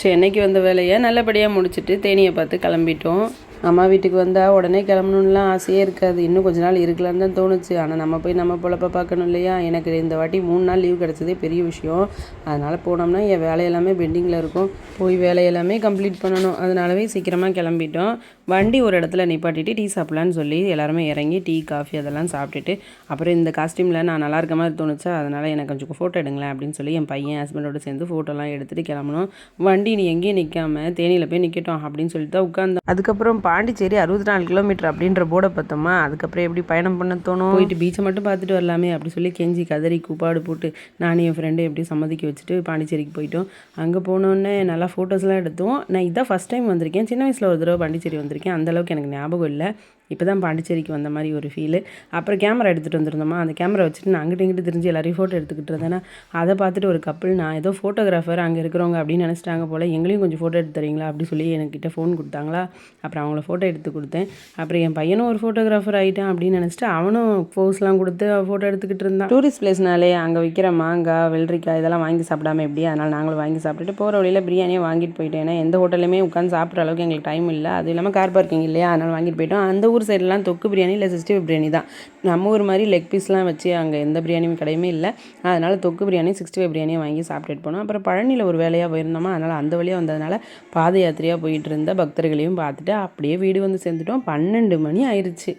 சென்னைக்கு வந்த வேலையை நல்லபடியாக முடிச்சுட்டு தேனியை பார்த்து கிளம்பிட்டோம். அம்மா வீட்டுக்கு வந்தால் உடனே கிளம்பணுன்னுலாம் ஆசையே இருக்காது. இன்னும் கொஞ்ச நாள் இருக்கலான்னு தான் தோணுச்சு. ஆனால் நம்ம போய் நம்ம பொழப்ப பார்க்கணும் இல்லையா? எனக்கு இந்த வாட்டி 3 நாள் லீவ் கிடச்சதே பெரிய விஷயம். அதனால் போனோம்னா என் வேலையெல்லாமே பெண்டிங்கில் இருக்கும். போய் வேலையெல்லாமே கம்ப்ளீட் பண்ணணும். அதனாலவே சீக்கிரமாக கிளம்பிட்டோம். வண்டி ஒரு இடத்துல நிப்பாட்டிட்டு டீ சாப்பிட்லான்னு சொல்லி எல்லாருமே இறங்கி டீ காஃபி அதெல்லாம் சாப்பிட்டுட்டு அப்புறம் இந்த காஸ்டியூமில் நான் நல்லா இருக்க மாதிரி தோணுச்சா, அதனால் எனக்கு கொஞ்சம் ஃபோட்டோ எடுங்களேன் அப்படின்னு சொல்லி என் பையன் ஹஸ்பண்டோடு சேர்ந்து ஃபோட்டோலாம் எடுத்துகிட்டு கிளம்பணும். வண்டி நீ எங்கேயும் நிற்காம தேனியில் போய் நிற்கட்டும் அப்படின்னு சொல்லிட்டு தான் உட்காந்தோம். அதுக்கப்புறம் பாண்டிச்சேரி 64 கிலோமீட்டர் அப்படின்ற போர்டை பார்த்தோமா, அதுக்கப்புறம் எப்படி பயணம் பண்ண தோணும்? போயிட்டு பீச்சை மட்டும் பார்த்துட்டு வரலாமே அப்படி சொல்லி கெஞ்சி கதறி கூப்பாடு போட்டு நானும் என் ஃப்ரெண்டு எப்படி சம்மதிக்க வச்சுட்டு பாண்டிச்சேரிக்கு போயிட்டோம். அங்கே போனோடனே நல்லா ஃபோட்டோஸ்லாம் எடுத்தோம். நான் இதான் ஃபஸ்ட் டைம் வந்திருக்கேன். சின்ன வயசில் ஒரு தடவை பாண்டிச்சேரி வந்திருக்கேன். அந்தளவுக்கு எனக்கு ஞாபகம் இல்லை. இப்போ தான் பாண்டிச்சேரிக்கு வந்த மாதிரி ஒரு ஃபீலு. அப்புறம் கேமரா எடுத்துகிட்டு வந்துருந்தோமா, அந்த கேமரா வச்சுட்டு நான் அங்கிட்டு இங்கிட்டு தெரிஞ்சு எல்லாரையும் ஃபோட்டோ எடுத்துக்கிட்டு இருந்தேன்னா, அதை பார்த்துட்டு ஒரு கப்பிள் நான் ஏதோ ஃபோட்டோகிராஃபர் அங்கே இருக்கிறவங்க அப்படின்னு நினச்சிட்டாங்க போல். எங்களையும் கொஞ்சம் ஃபோட்டோ எடுத்து தரீங்களா அப்படி சொல்லி என்கிட்ட ஃபோன் கொடுத்தாங்களா. அப்புறம் அவங்கள ஃபோட்டோ எடுத்து கொடுத்தேன். அப்புறம் என் பையனும் ஒரு ஃபோட்டோகிராஃபர் ஆகிட்டான் அப்படின்னு நினச்சிட்டு அவனும் போஸ்லாம் கொடுத்து ஃபோட்டோ எடுத்துக்கிட்டு இருந்தான். டூரிஸ்ட் பிளேஸ்னாலே அங்கே விற்கிற மாங்காய் வெள்ளரிக்காய் இதெல்லாம் வாங்கி சாப்பிடாம எப்படி, அதனால் நாங்களும் வாங்கி சாப்பிட்டுட்டு போகிற வழியில் பிரியாணியை வாங்கிட்டு போயிட்டேன். ஏன்னா எந்த ஹோட்டலுமே உட்காந்து சாப்பிட்ற அளவுக்கு எங்களுக்கு டைம் இல்லை. அது இல்லாமல் கார் பார்க்கிங் இல்லையா, அதனால் வாங்கிட்டு போயிட்டோம். அந்த ஊர் சைட்லாம் தொக்கு பிரியாணி இல்லை 65 பிரியாணி தான். நம்ம ஊர் மாதிரி லெக் பீஸ்லாம் வச்சு அங்கே எந்த பிரியாணியும் கடையுமே இல்லை. அதனால் தொக்கு பிரியாணி 65 பிரியாணியை வாங்கி சாப்பிட்டுட்டு போனோம். அப்புறம் பழனியில் ஒரு வேலையாக போயிருந்தோமா, அதனால் அந்த வழியாக வந்ததுனால பாத யாத்திரையாக போயிட்டு இருந்த பக்தர்களையும் பார்த்துட்டு அப்படியே வீடு வந்து சேர்ந்துட்டோம். 12 மணி ஆயிடுச்சு.